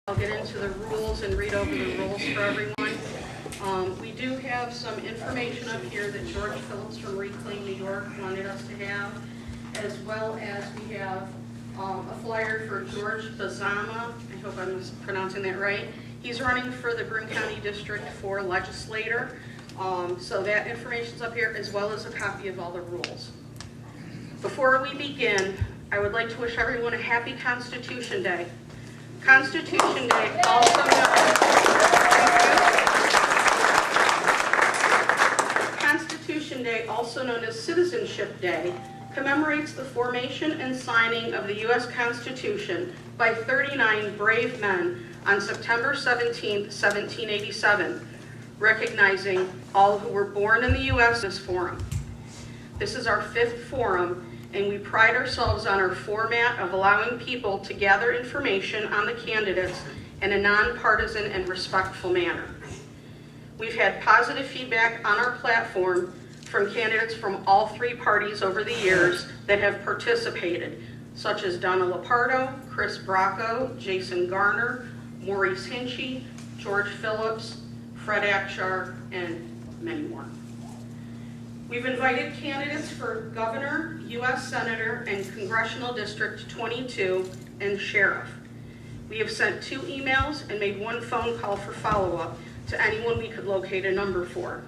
I'll get into the rules and read over the rules for everyone. We do have some information up here that George Phillips from Reclaim New York wanted us to have, as well as we have a flyer for George Bazama. I hope I'm pronouncing that right. He's running for the Broome County District 4 legislator. So that information's up here, as well as a copy of all the rules. Before we begin, I would like to wish everyone a happy Constitution Day. Constitution Day, also known Constitution Day, also known as Citizenship Day, commemorates the formation and signing of the U.S. Constitution by 39 brave men on September 17, 1787, recognizing all who were born in the U.S. this forum. This is our 5th forum, and we pride ourselves on our format of allowing people to gather information on the candidates in a nonpartisan and respectful manner. We've had positive feedback on our platform from candidates from all 3 parties over the years that have participated, such as Donna Lapardo, Chris Bracco, Jason Garner, Maurice Hinchy, George Phillips, Fred Akshar, and many more. We've invited candidates for Governor, U.S. Senator, and Congressional District 22 and Sheriff. We have sent 2 emails and made 1 phone call for follow-up to anyone we could locate a number for.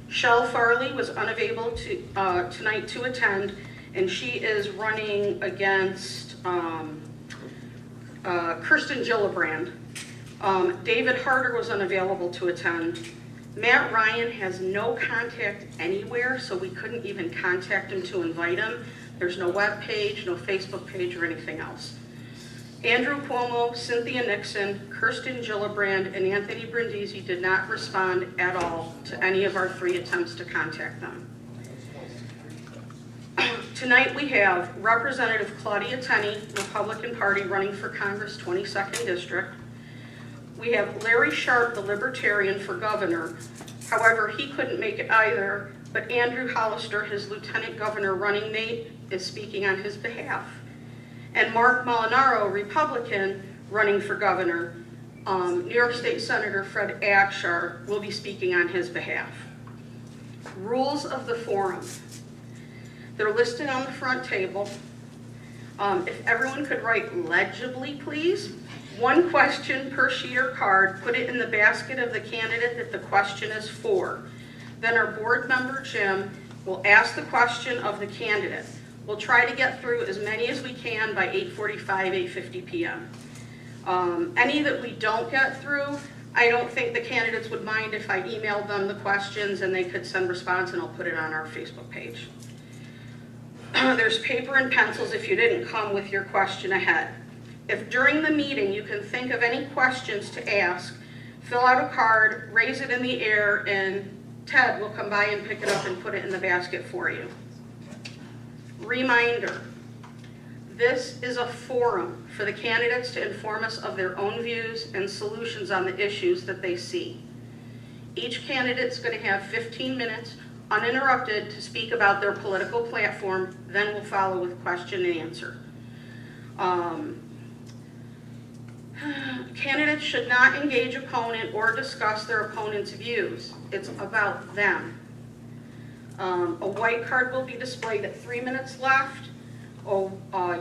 Shell Farley was unavailable tonight to attend, and she is running against Kirsten Gillibrand. David Harder was unavailable to attend. Matt Ryan has no contact anywhere, so we couldn't even contact him to invite him. There's no web page, no Facebook page, or anything else. Andrew Cuomo, Cynthia Nixon, Kirsten Gillibrand, and Anthony Brindisi did not respond at all to any of our 3 attempts to contact them. Tonight we have Representative Claudia Tenney, Republican Party, running for Congress 22nd District. We have Larry Sharp, the Libertarian, for governor. However, he couldn't make it either, but Andrew Hollister, his lieutenant governor running mate, is speaking on his behalf. And Mark Molinaro, Republican, running for governor. New York State Senator Fred Akshar will be speaking on his behalf. Rules of the forum. They're listed on the front table. If everyone could write legibly, please. 1 question per sheet or card, put it in the basket of the candidate that the question is for. Then our board member, Jim, will ask the question of the candidate. We'll try to get through as many as we can by 8:45, 8:50 p.m. Any that we don't get through, I don't think the candidates would mind if I emailed them the questions and they could send response, and I'll put it on our Facebook page. There's paper and pencils if you didn't come with your question ahead. If during the meeting you can think of any questions to ask, fill out a card, raise it in the air, and Ted will come by and pick it up and put it in the basket for you. Reminder, this is a forum for the candidates to inform us of their own views and solutions on the issues that they see. Each candidate's going to have 15 minutes uninterrupted to speak about their political platform, then we'll follow with question and answer. Candidates should not engage opponent or discuss their opponent's views. It's about them. A white card will be displayed at 3 minutes left. A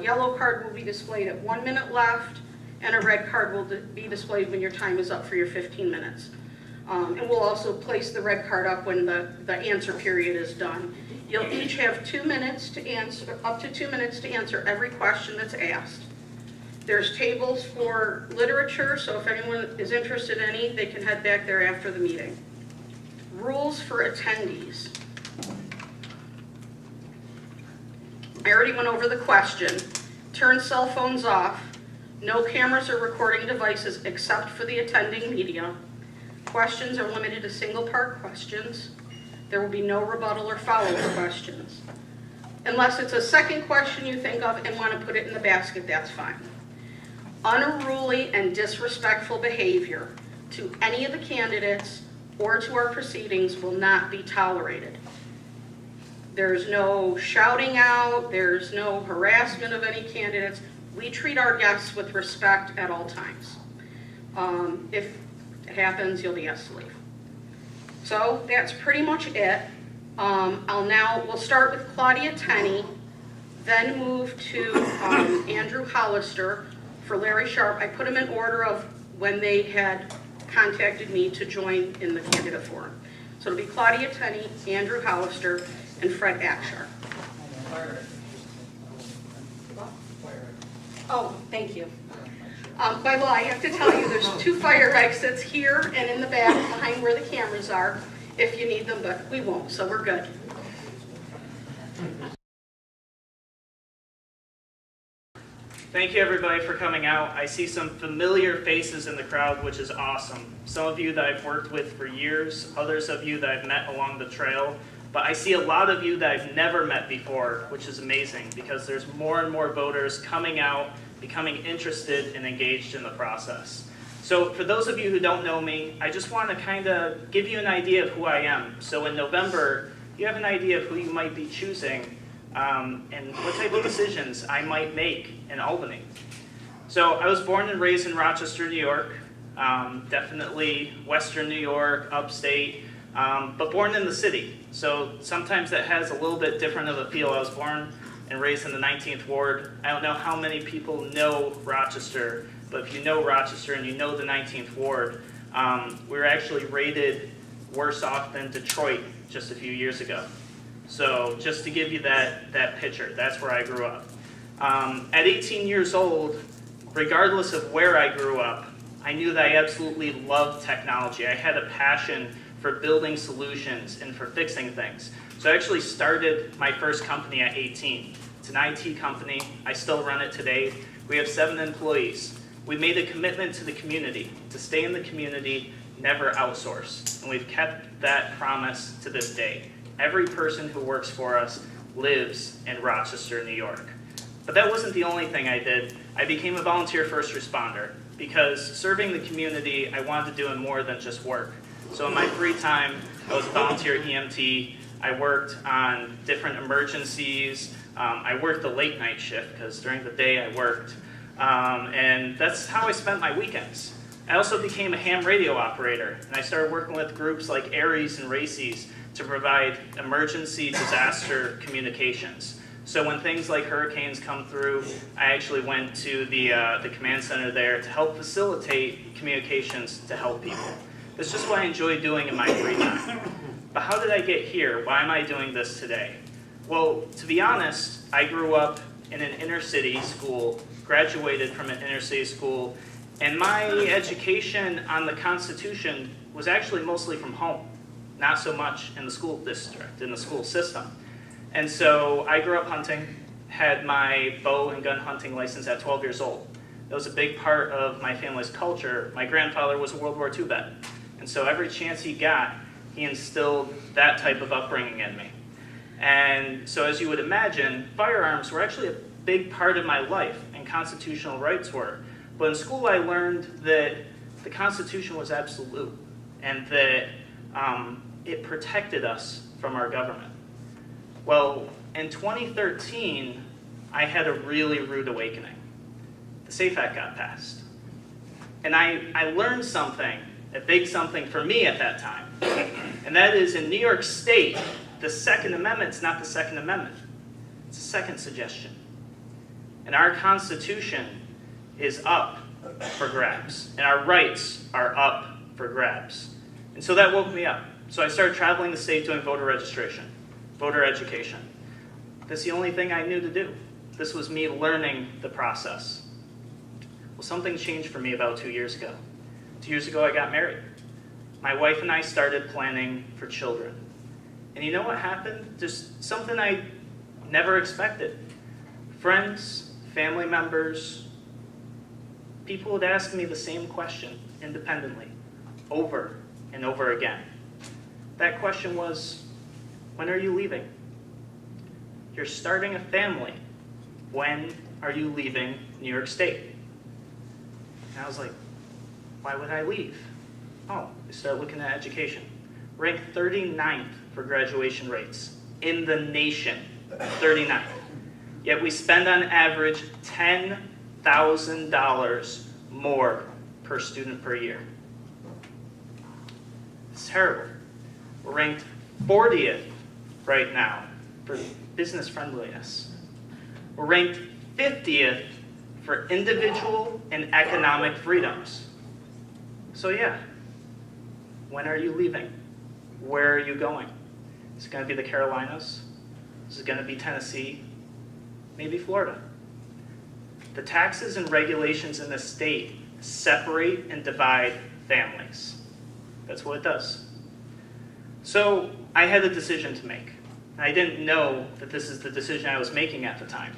yellow card will be displayed at 1 minute left. And a red card will be displayed when your time is up for your 15 minutes. And we'll also place the red card up when the answer period is done. You'll each have 2 minutes to answer, up to 2 minutes to answer every question that's asked. There's tables for literature, so if anyone is interested in any, they can head back there after the meeting. Rules for attendees. I already went over the question. Turn cell phones off. No cameras or recording devices except for the attending media. Questions are limited to single-part questions. There will be no rebuttal or follow-up questions. Unless it's a second question you think of and want to put it in the basket, that's fine. Unruly and disrespectful behavior to any of the candidates or to our proceedings will not be tolerated. There's no shouting out, there's no harassment of any candidates. We treat our guests with respect at all times. If it happens, you'll be asked to leave. So that's pretty much it. We'll start with Claudia Tenney, then move to Andrew Hollister. For Larry Sharp, I put them in order of when they had contacted me to join in the candidate forum. So it'll be Claudia Tenney, Andrew Hollister, and Fred Akshar. Oh, thank you. By law, I have to tell you, there's 2 fire exits here and in the back behind where the cameras are if you need them, but we won't, so we're good. Thank you everybody for coming out. I see some familiar faces in the crowd, which is awesome. Some of you that I've worked with for years, others of you that I've met along the trail, but I see a lot of you that I've never met before, which is amazing because there's more and more voters coming out, becoming interested and engaged in the process. So for those of you who don't know me, I just want to kind of give you an idea of who I am. So in November, you have an idea of who you might be choosing and what type of decisions I might make in Albany. So I was born and raised in Rochester, New York, definitely Western New York, upstate, but born in the city. So sometimes that has a little bit different of a feel. I was born and raised in the 19th Ward. I don't know how many people know Rochester, but if you know Rochester and you know the 19th Ward, we were actually rated worse off than Detroit just a few years ago. So just to give you that picture, that's where I grew up. At 18 years old, regardless of where I grew up, I knew that I absolutely loved technology. I had a passion for building solutions and for fixing things. So I actually started my first company at 18. It's an IT company. I still run it today. We have 7 employees. We made a commitment to the community, to stay in the community, never outsource. And we've kept that promise to this day. Every person who works for us lives in Rochester, New York. But that wasn't the only thing I did. I became a volunteer first responder because serving the community, I wanted to do more than just work. So in my free time, I was a volunteer EMT. I worked on different emergencies. I worked the late night shift because during the day I worked. And that's how I spent my weekends. I also became a ham radio operator, and I started working with groups like Aries and Races to provide emergency disaster communications. So when things like hurricanes come through, I actually went to the command center there to help facilitate communications to help people. It's just what I enjoy doing in my free time. But how did I get here? Why am I doing this today? Well, to be honest, I grew up in an inner city school, graduated from an inner city school, and my education on the Constitution was actually mostly from home, not so much in the school district, in the school system. And so I grew up hunting, had my bow and gun hunting license at 12 years old. That was a big part of my family's culture. My grandfather was a World War II vet. And so every chance he got, he instilled that type of upbringing in me. And so as you would imagine, firearms were actually a big part of my life, and constitutional rights were. But in school I learned that the Constitution was absolute, and that it protected us from our government. Well, in 2013, I had a really rude awakening. The SAFE Act got passed. And I learned something, a big something for me at that time. And that is, in New York State, the Second Amendment's not the Second Amendment. It's a second suggestion. And our Constitution is up for grabs. And our rights are up for grabs. And so that woke me up. So I started traveling the state doing voter registration, voter education. That's the only thing I knew to do. This was me learning the process. Well, something changed for me about 2 years ago. 2 years ago, I got married. My wife and I started planning for children. And you know what happened? Just something I never expected. Friends, family members, people would ask me the same question independently, over and over again. That question was, when are you leaving? You're starting a family. When are you leaving New York State? And I was like, why would I leave? Oh, we started looking at education. Ranked 39th for graduation rates in the nation, 39th. Yet we spend on average $10,000 more per student per year. It's terrible. We're ranked 40th right now for business friendliness. We're ranked 50th for individual and economic freedoms. So yeah, when are you leaving? Where are you going? Is it going to be the Carolinas? Is it going to be Tennessee? Maybe Florida. The taxes and regulations in the state separate and divide families. That's what it does. So I had a decision to make. I didn't know that this is the decision I was making at the time.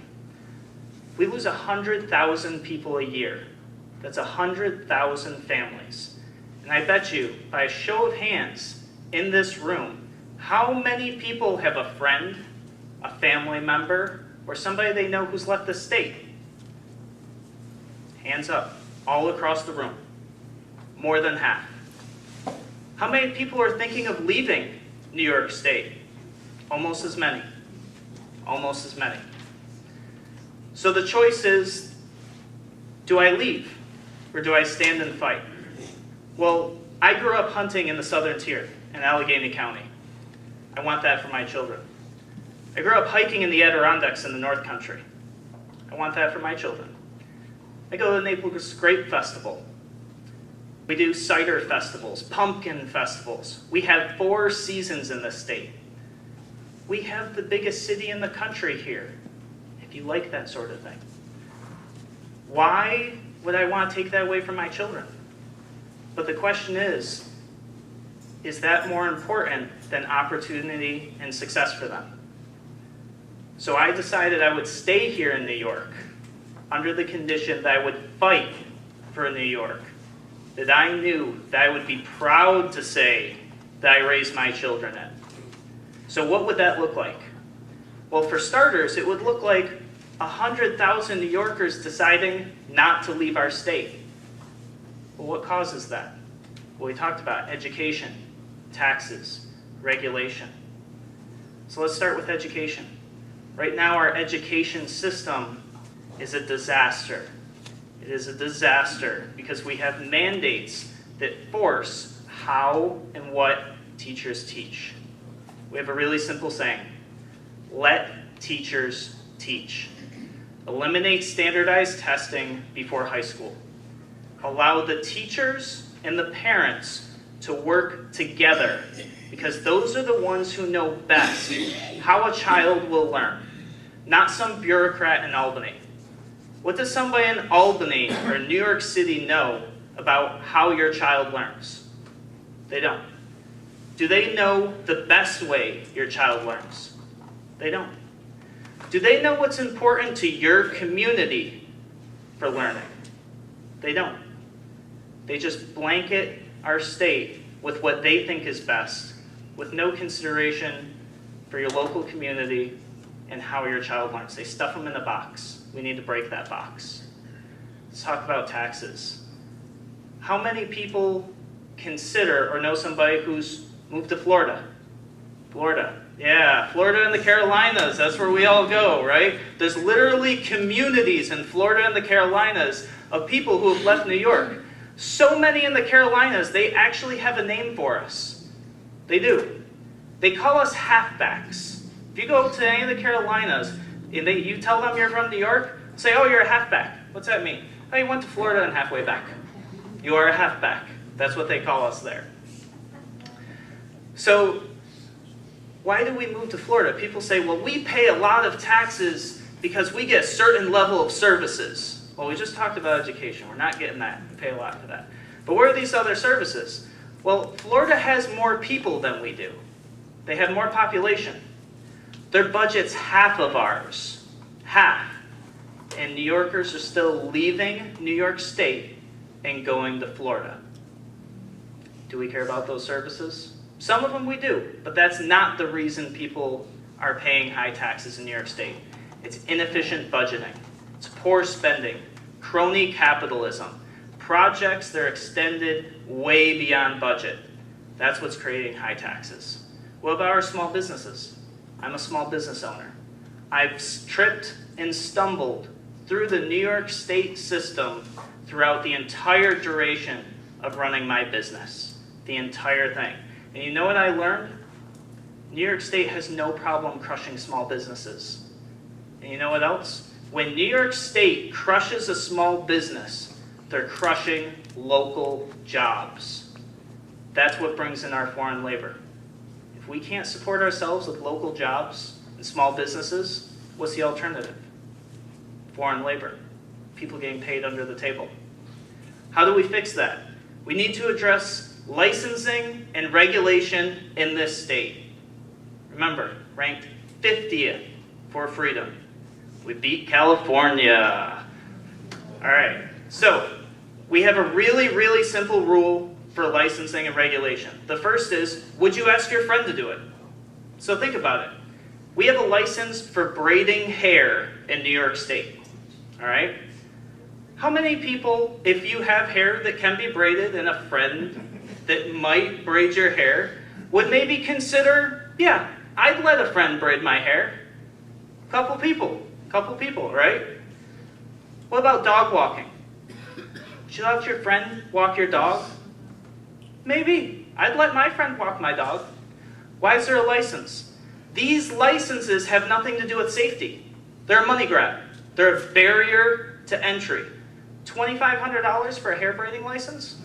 We lose 100,000 people a year. That's 100,000 families. And I bet you, by a show of hands in this room, how many people have a friend, a family member, or somebody they know who's left the state? Hands up, all across the room. More than half. How many people are thinking of leaving New York State? Almost as many. Almost as many. So the choice is, do I leave or do I stand and fight? Well, I grew up hunting in the southern tier in Allegheny County. I want that for my children. I grew up hiking in the Adirondacks in the North Country. I want that for my children. I go to the Naples Grape Festival. We do cider festivals, pumpkin festivals. We have 4 seasons in this state. We have the biggest city in the country here, if you like that sort of thing. Why would I want to take that away from my children? But the question is that more important than opportunity and success for them? So I decided I would stay here in New York under the condition that I would fight for New York, that I knew that I would be proud to say that I raised my children in. So what would that look like? Well, for starters, it would look like 100,000 New Yorkers deciding not to leave our state. Well, what causes that? Well, we talked about education, taxes, regulation. So let's start with education. Right now, our education system is a disaster. It is a disaster because we have mandates that force how and what teachers teach. We have a really simple saying: let teachers teach. Eliminate standardized testing before high school. Allow the teachers and the parents to work together, because those are the ones who know best how a child will learn, not some bureaucrat in Albany. What does somebody in Albany or New York City know about how your child learns? They don't. Do they know the best way your child learns? They don't. Do they know what's important to your community for learning? They don't. They just blanket our state with what they think is best, with no consideration for your local community and how your child learns. They stuff them in a box. We need to break that box. Let's talk about taxes. How many people consider or know somebody who's moved to Florida? Florida. Yeah, Florida and the Carolinas. That's where we all go, right? There's literally communities in Florida and the Carolinas of people who have left New York. So many in the Carolinas, they actually have a name for us. They do. They call us halfbacks. If you go to any of the Carolinas, and you tell them you're from New York, say, oh, you're a halfback. What's that mean? Oh, you went to Florida and halfway back. You are a halfback. That's what they call us there. So why do we move to Florida? People say, well, we pay a lot of taxes because we get a certain level of services. Well, we just talked about education. We're not getting that. We pay a lot for that. But where are these other services? Well, Florida has more people than we do. They have more population. Their budget's half of ours. Half. And New Yorkers are still leaving New York State and going to Florida. Do we care about those services? Some of them we do, but that's not the reason people are paying high taxes in New York State. It's inefficient budgeting. It's poor spending, crony capitalism, projects that are extended way beyond budget. That's what's creating high taxes. What about our small businesses? I'm a small business owner. I've tripped and stumbled through the New York State system throughout the entire duration of running my business. The entire thing. And you know what I learned? New York State has no problem crushing small businesses. And you know what else? When New York State crushes a small business, they're crushing local jobs. That's what brings in our foreign labor. If we can't support ourselves with local jobs and small businesses, what's the alternative? Foreign labor. People getting paid under the table. How do we fix that? We need to address licensing and regulation in this state. Remember, ranked 50th for freedom. We beat California. All right, so we have a really, really simple rule for licensing and regulation. The first is, would you ask your friend to do it? So think about it. We have a license for braiding hair in New York State, all right? How many people, if you have hair that can be braided and a friend that might braid your hair, would maybe consider, yeah, I'd let a friend braid my hair? Couple people, right? What about dog walking? Would you let your friend walk your dog? Maybe. I'd let my friend walk my dog. Why is there a license? These licenses have nothing to do with safety. They're a money grab. They're a barrier to entry. $2,500 for a hair braiding license?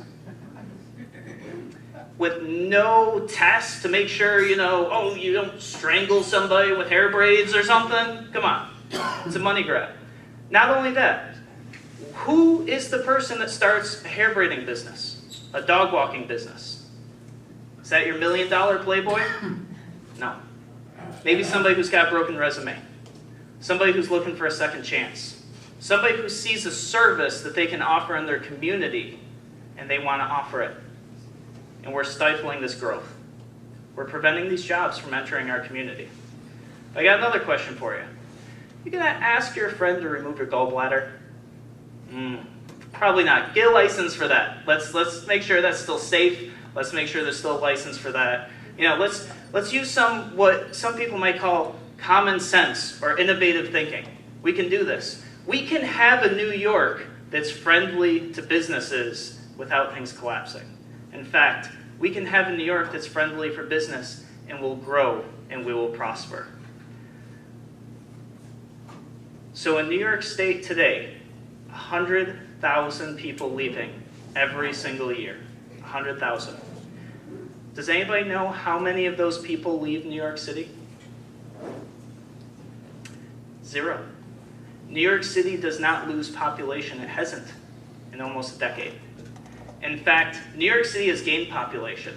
With no test to make sure, you don't strangle somebody with hair braids or something? Come on. It's a money grab. Not only that, who is the person that starts a hair braiding business? A dog walking business? Is that your $1 million playboy? No. Maybe somebody who's got a broken resume. Somebody who's looking for a second chance. Somebody who sees a service that they can offer in their community and they want to offer it. And we're stifling this growth. We're preventing these jobs from entering our community. I got another question for you. You gonna ask your friend to remove your gallbladder? Probably not. Get a license for that. Let's make sure that's still safe. Let's make sure there's still a license for that. Let's use what some people might call common sense or innovative thinking. We can do this. We can have a New York that's friendly to businesses without things collapsing. In fact, we can have a New York that's friendly for business and will grow and we will prosper. So in New York State today, 100,000 people leaving every single year. 100,000. Does anybody know how many of those people leave New York City? 0. New York City does not lose population. It hasn't in almost a decade. In fact, New York City has gained population.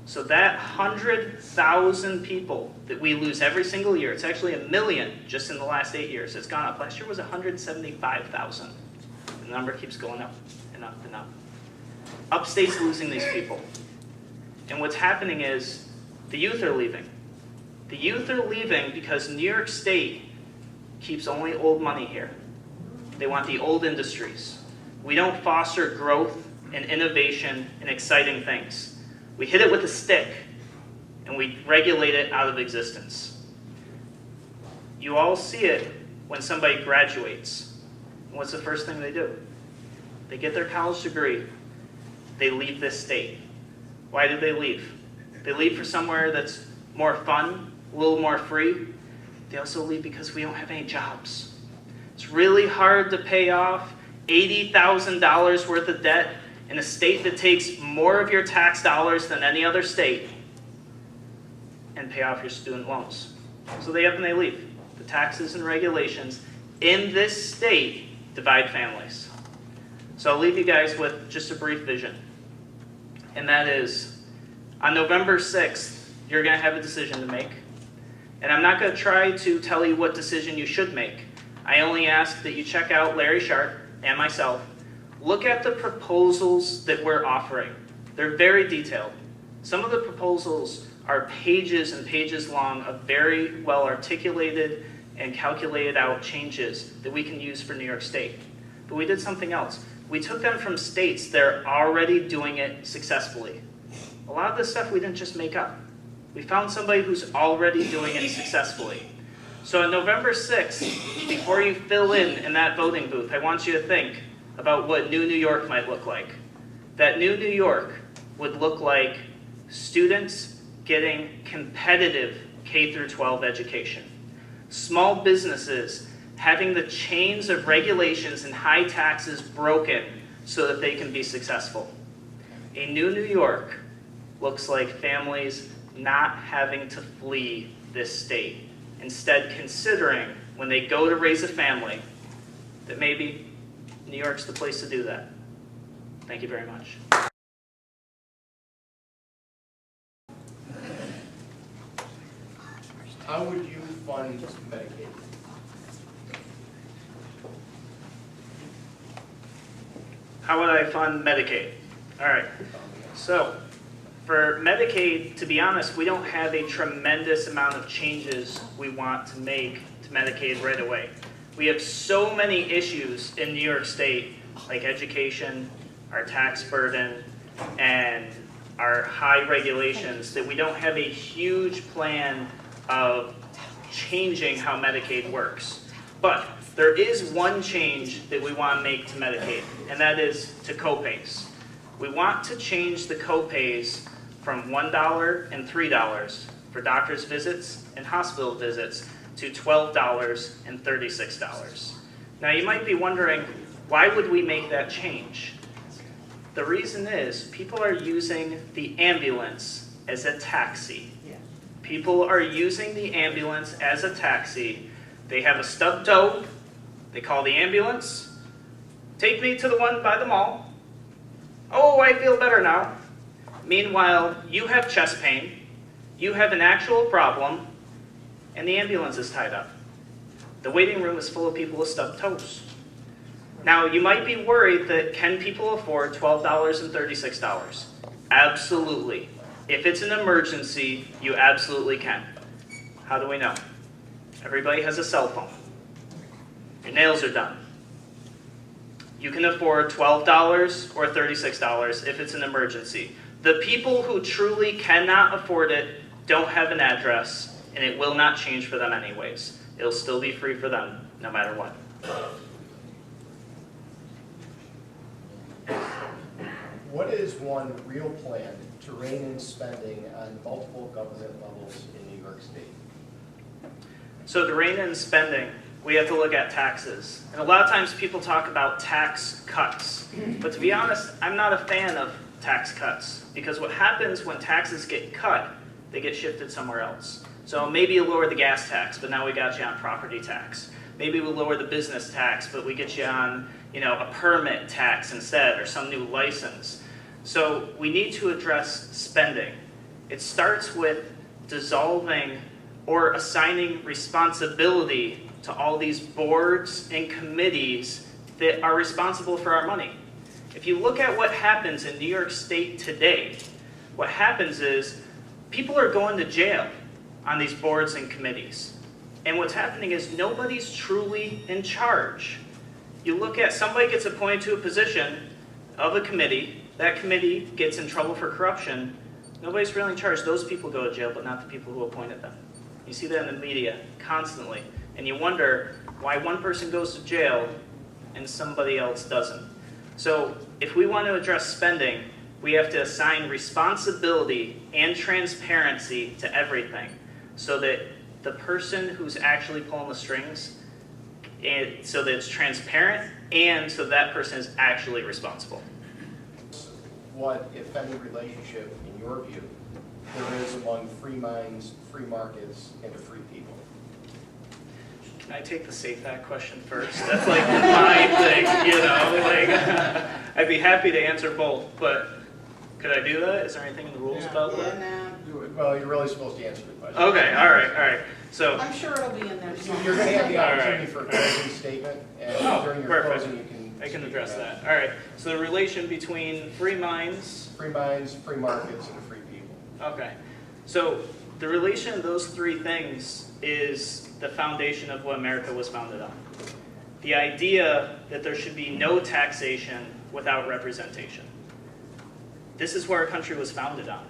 So that 100,000 people that we lose every single year, it's actually 1 million just in the last 8 years. It's gone up. Last year was 175,000. The number keeps going up and up and up. Upstate's losing these people. And what's happening is the youth are leaving. The youth are leaving because New York State keeps only old money here. They want the old industries. We don't foster growth and innovation and exciting things. We hit it with a stick and we regulate it out of existence. You all see it when somebody graduates. And what's the first thing they do? They get their college degree. They leave this state. Why do they leave? They leave for somewhere that's more fun, a little more free. They also leave because we don't have any jobs. It's really hard to pay off $80,000 worth of debt in a state that takes more of your tax dollars than any other state and pay off your student loans. So they up and they leave. The taxes and regulations in this state divide families. So I'll leave you guys with just a brief vision. And that is, on November 6th, you're going to have a decision to make. And I'm not going to try to tell you what decision you should make. I only ask that you check out Larry Sharp and myself. Look at the proposals that we're offering. They're very detailed. Some of the proposals are pages and pages long of very well articulated and calculated out changes that we can use for New York State. But we did something else. We took them from states that are already doing it successfully. A lot of this stuff we didn't just make up. We found somebody who's already doing it successfully. So on November 6th, before you fill in that voting booth, I want you to think about what new New York might look like. That new New York would look like students getting competitive K through 12 education. Small businesses having the chains of regulations and high taxes broken so that they can be successful. A new New York looks like families not having to flee this state. Instead, considering when they go to raise a family that maybe New York's the place to do that. Thank you very much. How would you fund Medicaid? How would I fund Medicaid? All right, so for Medicaid, to be honest, we don't have a tremendous amount of changes we want to make to Medicaid right away. We have so many issues in New York State, like education, our tax burden, and our high regulations, that we don't have a huge plan of changing how Medicaid works. But there is one change that we want to make to Medicaid, and that is to copays. We want to change the copays from $1 and $3 for doctor's visits and hospital visits to $12 and $36. Now you might be wondering, why would we make that change? The reason is people are using the ambulance as a taxi. People are using the ambulance as a taxi. They have a stubbed toe. They call the ambulance. Take me to the one by the mall. Oh, I feel better now. Meanwhile, you have chest pain. You have an actual problem. And the ambulance is tied up. The waiting room is full of people with stubbed toes. Now, you might be worried that can people afford $12 and $36? Absolutely. If it's an emergency, you absolutely can. How do we know? Everybody has a cell phone. Your nails are done. You can afford $12 or $36 if it's an emergency. The people who truly cannot afford it don't have an address, and it will not change for them anyways. It'll still be free for them, no matter what. What is one real plan to rein in spending on multiple government levels in New York State? So to rein in spending, we have to look at taxes. And a lot of times people talk about tax cuts. But to be honest, I'm not a fan of tax cuts, because what happens when taxes get cut, they get shifted somewhere else. So maybe you lower the gas tax, but now we got you on property tax. Maybe we lower the business tax, but we get you on, a permit tax instead, or some new license. So we need to address spending. It starts with dissolving or assigning responsibility to all these boards and committees that are responsible for our money. If you look at what happens in New York State today, what happens is people are going to jail on these boards and committees. And what's happening is nobody's truly in charge. You look at somebody gets appointed to a position of a committee, that committee gets in trouble for corruption, nobody's really in charge. Those people go to jail, but not the people who appointed them. You see that in the media constantly. And you wonder why one person goes to jail and somebody else doesn't. So if we want to address spending, we have to assign responsibility and transparency to everything so that the person who's actually pulling the strings, and so that it's transparent and so that person is actually responsible. What, if any, relationship, in your view, there is among free minds, free markets, and the free people? Can I take the Safe Act question first? That's like my thing, I'd be happy to answer both, but could I do that? Is there anything in the rules about that? Well, you're really supposed to answer the question. Okay, all right. So I'm sure it'll be in there somewhere. You're going to have the All right. opportunity for a closing statement, and during your perfect. closing, you can... I can speak address about that. All right. So the relation between free minds. Free minds, free markets, and the free people. Okay. So the relation of those three things is the foundation of what America was founded on. The idea that there should be no taxation without representation. This is what our country was founded on.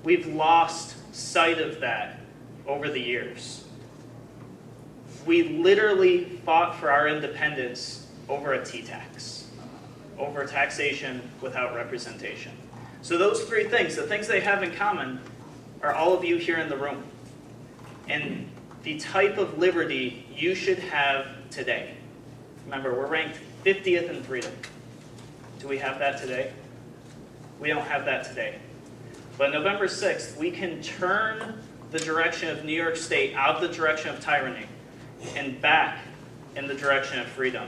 We've lost sight of that over the years. We literally fought for our independence over a tea tax, over taxation without representation. So those three things, the things they have in common, are all of you here in the room. And the type of liberty you should have today. Remember, we're ranked 50th in freedom. Do we have that today? We don't have that today. But November 6th, we can turn the direction of New York State out of the direction of tyranny and back in the direction of freedom.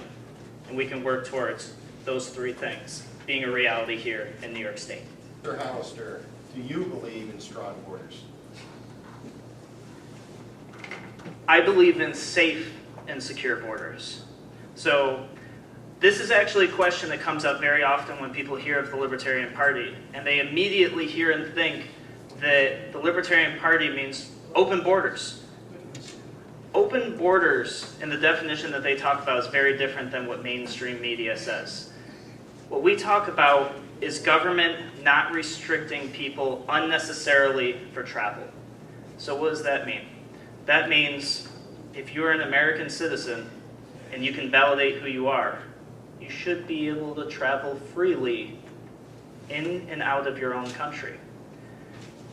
And we can work towards those three things being a reality here in New York State. Mr. Hollister, do you believe in strong borders? I believe in safe and secure borders. So this is actually a question that comes up very often when people hear of the Libertarian Party, and they immediately hear and think that the Libertarian Party means open borders. Open borders in the definition that they talk about is very different than what mainstream media says. What we talk about is government not restricting people unnecessarily for travel. So what does that mean? That means if you're an American citizen and you can validate who you are, you should be able to travel freely in and out of your own country.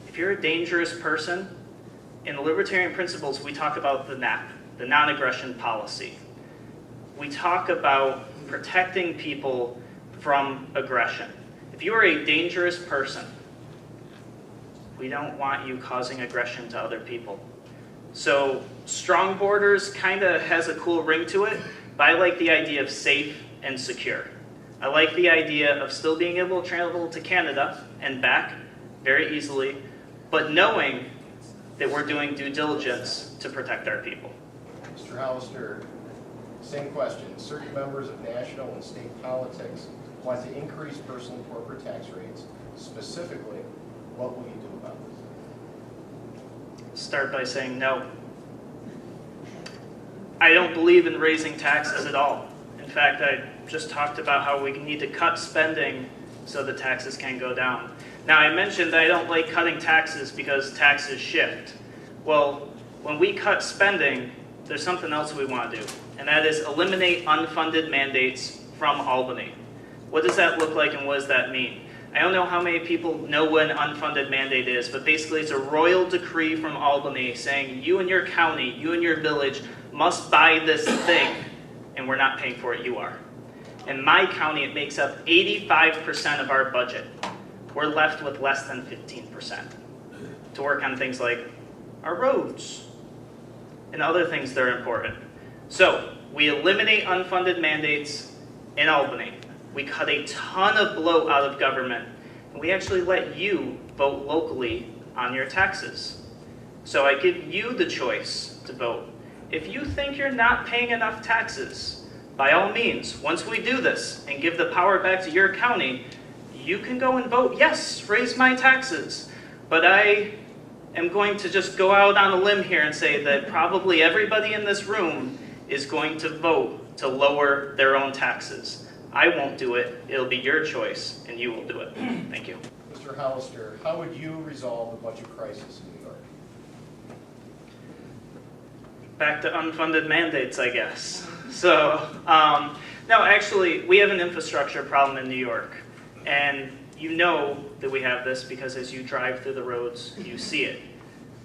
If you're a dangerous person, in the libertarian principles, we talk about the NAP, the non-aggression policy. We talk about protecting people from aggression. If you are a dangerous person, we don't want you causing aggression to other people. So strong borders kind of has a cool ring to it, but I like the idea of safe and secure. I like the idea of still being able to travel to Canada and back very easily, but knowing that we're doing due diligence to protect our people. Mr. Hollister, same question. Certain members of national and state politics want to increase personal and corporate tax rates. Specifically, what will you do about this? Start by saying no. I don't believe in raising taxes at all. In fact, I just talked about how we need to cut spending so the taxes can go down. Now, I mentioned that I don't like cutting taxes because taxes shift. Well, when we cut spending, there's something else we want to do, and that is eliminate unfunded mandates from Albany. What does that look like and what does that mean? I don't know how many people know what an unfunded mandate is, but basically it's a royal decree from Albany saying you and your county, you and your village must buy this thing, and we're not paying for it, you are. In my county, it makes up 85% of our budget. We're left with less than 15% to work on things like our roads and other things that are important. So we eliminate unfunded mandates in Albany. We cut a ton of bloat out of government, and we actually let you vote locally on your taxes. So I give you the choice to vote. If you think you're not paying enough taxes, by all means, once we do this and give the power back to your county, you can go and vote, yes, raise my taxes. But I am going to just go out on a limb here and say that probably everybody in this room is going to vote to lower their own taxes. I won't do it. It'll be your choice, and you will do it. Thank you. Mr. Hollister, how would you resolve the budget crisis in New York? Back to unfunded mandates, I guess. So, no, actually, we have an infrastructure problem in New York. And you know that we have this because as you drive through the roads, you see it.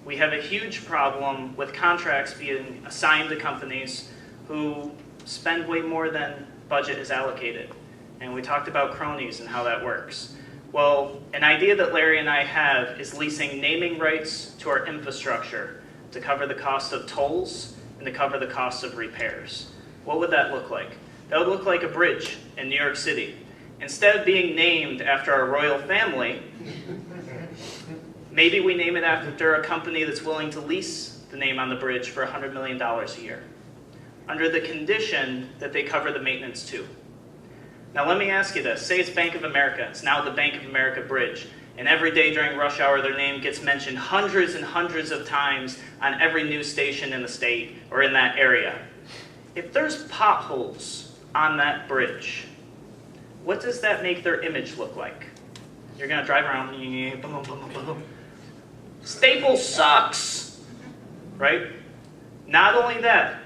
We have a huge problem with contracts being assigned to companies who spend way more than budget is allocated. And we talked about cronies and how that works. Well, an idea that Larry and I have is leasing naming rights to our infrastructure to cover the cost of tolls and to cover the cost of repairs. What would that look like? That would look like a bridge in New York City. Instead of being named after our royal family, maybe we name it after a company that's willing to lease the name on the bridge for $100 million a year, under the condition that they cover the maintenance too. Now let me ask you this, say it's Bank of America, it's now the Bank of America Bridge, and every day during rush hour their name gets mentioned hundreds and hundreds of times on every news station in the state or in that area. If there's potholes on that bridge, what does that make their image look like? You're gonna drive around, boom, boom, boom, boom, boom. Staples sucks, right? Not only that,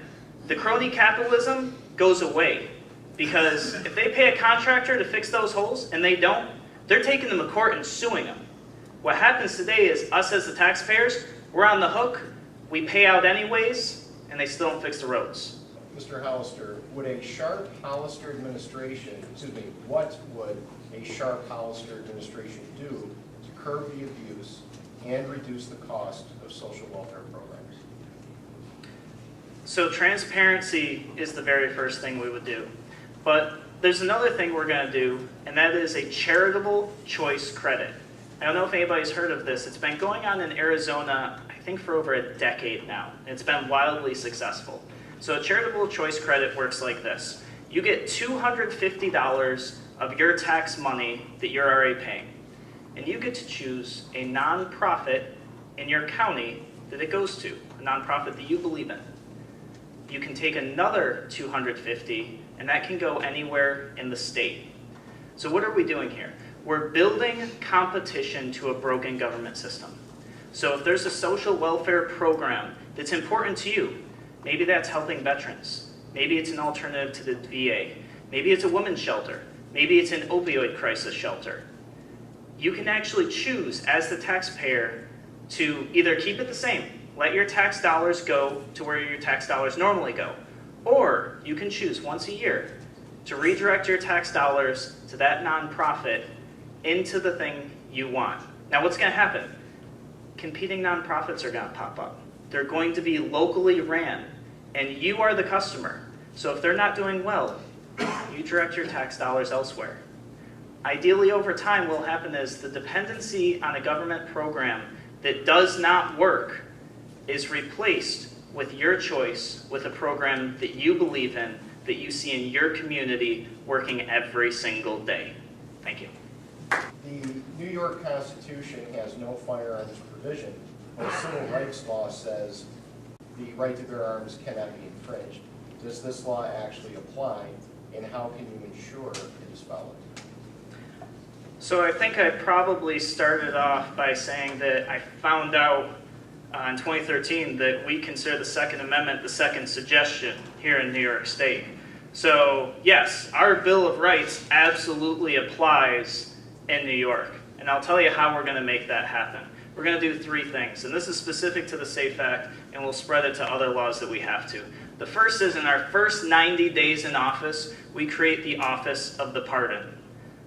the crony capitalism goes away. Because if they pay a contractor to fix those holes and they don't, they're taking them to court and suing them. What happens today is us as the taxpayers, we're on the hook, we pay out anyways, and they still don't fix the roads. Mr. Hollister, would a Sharp-Hollister administration, what would a Sharp-Hollister administration do to curb the abuse and reduce the cost of social welfare programs? So transparency is the very first thing we would do. But there's another thing we're going to do, and that is a charitable choice credit. I don't know if anybody's heard of this. It's been going on in Arizona, I think, for over a decade now. It's been wildly successful. So a charitable choice credit works like this. You get $250 of your tax money that you're already paying, and you get to choose a nonprofit in your county that it goes to, a nonprofit that you believe in. You can take another $250, and that can go anywhere in the state. So what are we doing here? We're building competition to a broken government system. So if there's a social welfare program that's important to you, maybe that's helping veterans, maybe it's an alternative to the VA, maybe it's a women's shelter, maybe it's an opioid crisis shelter, you can actually choose as the taxpayer to either keep it the same, let your tax dollars go to where your tax dollars normally go, or you can choose once a year to redirect your tax dollars to that nonprofit into the thing you want. Now what's going to happen? Competing nonprofits are going to pop up. They're going to be locally ran, and you are the customer. So if they're not doing well, you direct your tax dollars elsewhere. Ideally, over time, what will happen is the dependency on a government program that does not work is replaced with your choice, with a program that you believe in, that you see in your community working every single day. Thank you. The New York Constitution has no firearms provision, but the civil rights law says the right to bear arms cannot be infringed. Does this law actually apply, and how can you ensure it is followed? So I think I probably started off by saying that I found out in 2013 that we consider the Second Amendment the second suggestion here in New York State. So yes, our Bill of Rights absolutely applies in New York. And I'll tell you how we're going to make that happen. We're going to do three things, and this is specific to the SAFE Act, and we'll spread it to other laws that we have to. The first is in our first 90 days in office, we create the Office of the Pardon.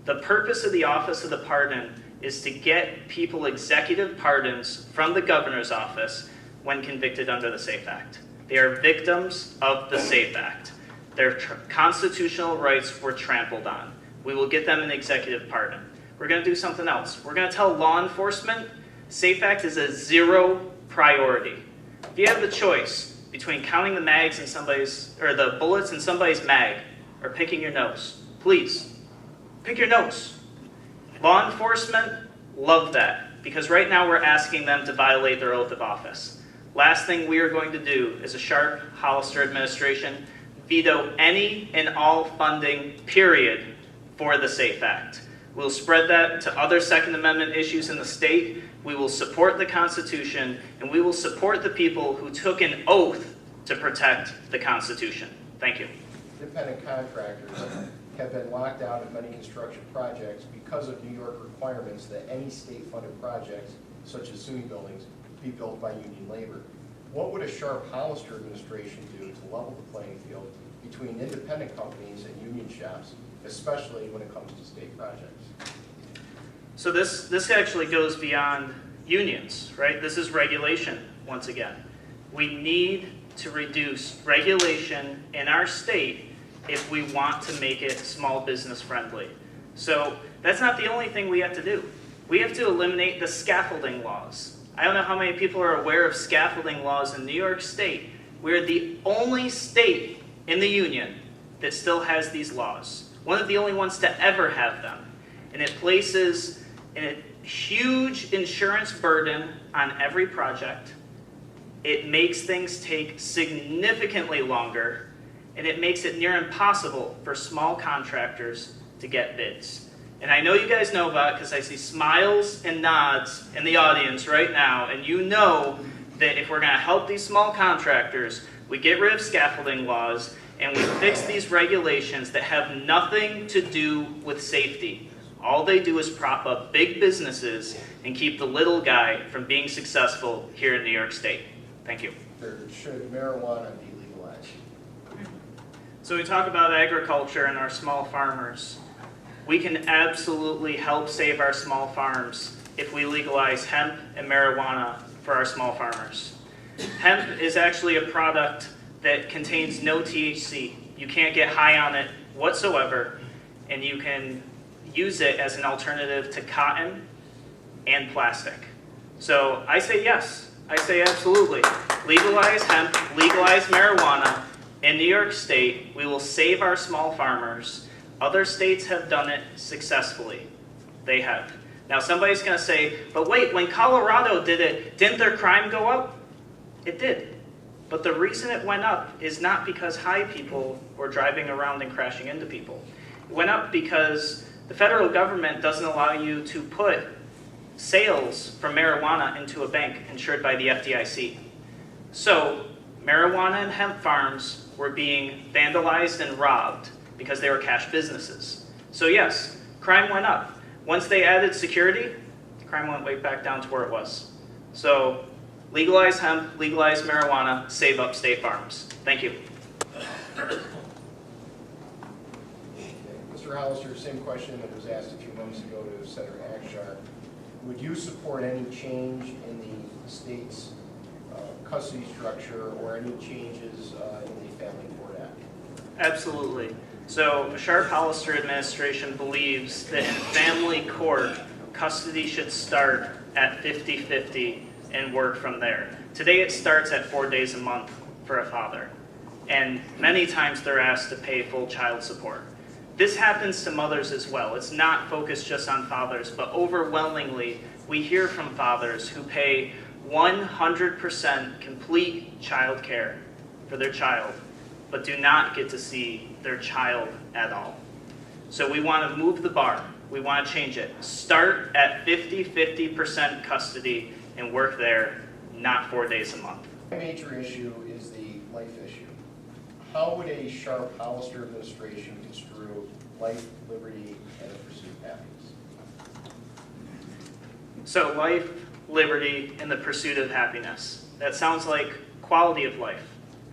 The purpose of the Office of the Pardon is to get people executive pardons from the governor's office when convicted under the SAFE Act. They are victims of the SAFE Act. Their constitutional rights were trampled on. We will get them an executive pardon. We're going to do something else. We're going to tell law enforcement SAFE Act is a zero priority. If you have the choice between counting the mags in somebody's, or the bullets in somebody's mag, or picking your nose, please pick your nose. Law enforcement love that, because right now we're asking them to violate their oath of office. Last thing we are going to do as a Sharp-Hollister administration, veto any and all funding, period, for the SAFE Act. We'll spread that to other Second Amendment issues in the state. We will support the Constitution, and we will support the people who took an oath to protect the Constitution. Thank you. Independent contractors have been locked out of many construction projects because of New York requirements that any state-funded projects, such as SUNY buildings, be built by union labor. What would a Sharp-Hollister administration do to level the playing field between independent companies and union shops, especially when it comes to state projects? So this actually goes beyond unions, right? This is regulation, once again. We need to reduce regulation in our state if we want to make it small business friendly. So that's not the only thing we have to do. We have to eliminate the scaffolding laws. I don't know how many people are aware of scaffolding laws in New York State. We're the only state in the union that still has these laws. One of the only ones to ever have them. And it places a huge insurance burden on every project. It makes things take significantly longer, and it makes it near impossible for small contractors to get bids. And I know you guys know about it because I see smiles and nods in the audience right now, and you know that if we're going to help these small contractors, We get rid of scaffolding laws, and we fix these regulations that have nothing to do with safety. All they do is prop up big businesses and keep the little guy from being successful here in New York State. Thank you. Should marijuana be legalized? So we talk about agriculture and our small farmers. We can absolutely help save our small farms if we legalize hemp and marijuana for our small farmers. Hemp is actually a product that contains no THC. You can't get high on it whatsoever, and you can use it as an alternative to cotton and plastic. So I say yes. I say absolutely. Legalize hemp, legalize marijuana. In New York State, we will save our small farmers. Other states have done it successfully. They have. Now somebody's going to say, but wait, when Colorado did it, didn't their crime go up? It did. But the reason it went up is not because high people were driving around and crashing into people. It went up because the federal government doesn't allow you to put sales for marijuana into a bank insured by the FDIC. So marijuana and hemp farms were being vandalized and robbed because they were cash businesses. So yes, crime went up. Once they added security, crime went way back down to where it was. So legalize hemp, legalize marijuana, save upstate farms. Thank you. Mr. Hollister, same question that was asked a few months ago to Senator Akshar. Would you support any change in the state's custody structure or any changes in the Family Court Act? Absolutely. So the Sharp-Hollister administration believes that in family court, custody should start at 50-50 and work from there. Today it starts at 4 days a month for a father, and many times they're asked to pay full child support. This happens to mothers as well. It's not focused just on fathers, but overwhelmingly we hear from fathers who pay 100% complete child care for their child, but do not get to see their child at all. So we want to move the bar. We want to change it. Start at 50% custody and work there, not 4 days a month. My major issue is the life issue. How would a Sharp-Hollister administration construe life, liberty, and the pursuit of happiness? So life, liberty, and the pursuit of happiness. That sounds like quality of life.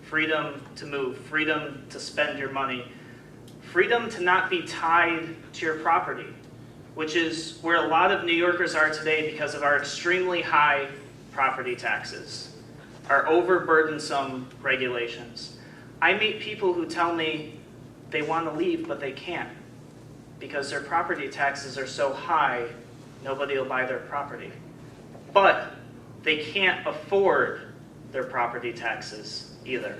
Freedom to move, freedom to spend your money, freedom to not be tied to your property, which is where a lot of New Yorkers are today because of our extremely high property taxes, our overburdensome regulations. I meet people who tell me they want to leave, but they can't because their property taxes are so high, nobody will buy their property. But they can't afford their property taxes either.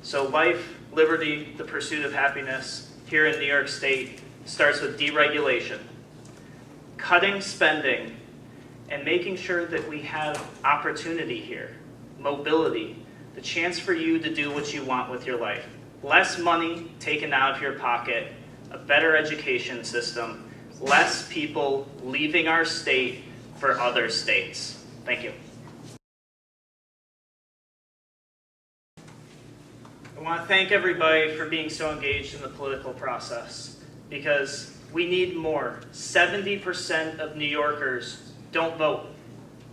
So life, liberty, the pursuit of happiness here in New York State starts with deregulation, cutting spending, and making sure that we have opportunity here, mobility, the chance for you to do what you want with your life. Less money taken out of your pocket, a better education system, less people leaving our state for other states. Thank you. I want to thank everybody for being so engaged in the political process because we need more. 70% of New Yorkers don't vote.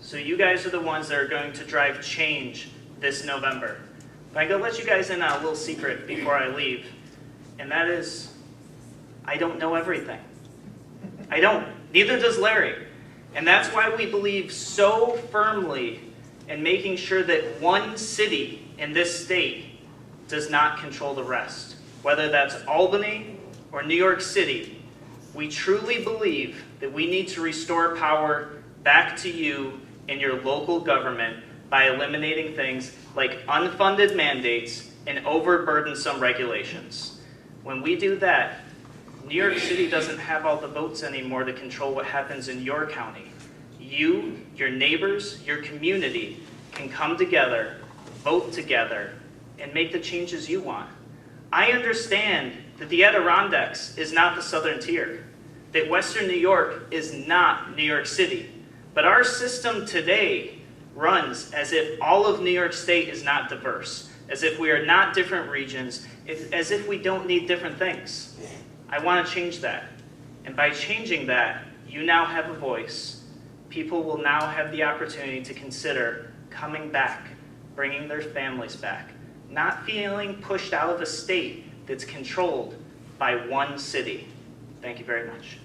So you guys are the ones that are going to drive change this November. But I'm going to let you guys in on a little secret before I leave, and that is I don't know everything. I don't. Neither does Larry. And that's why we believe so firmly in making sure that one city in this state does not control the rest. Whether that's Albany or New York City, we truly believe that we need to restore power back to you in your local government by eliminating things like unfunded mandates and overburdensome regulations. When we do that, New York City doesn't have all the votes anymore to control what happens in your county. You, your neighbors, your community can come together, vote together, and make the changes you want. I understand that the Adirondacks is not the southern tier, that Western New York is not New York City, but our system today runs as if all of New York State is not diverse, as if we are not different regions, as if we don't need different things. I want to change that. And by changing that, you now have a voice. People will now have the opportunity to consider coming back, bringing their families back, not feeling pushed out of a state that's controlled by one city. Thank you very much.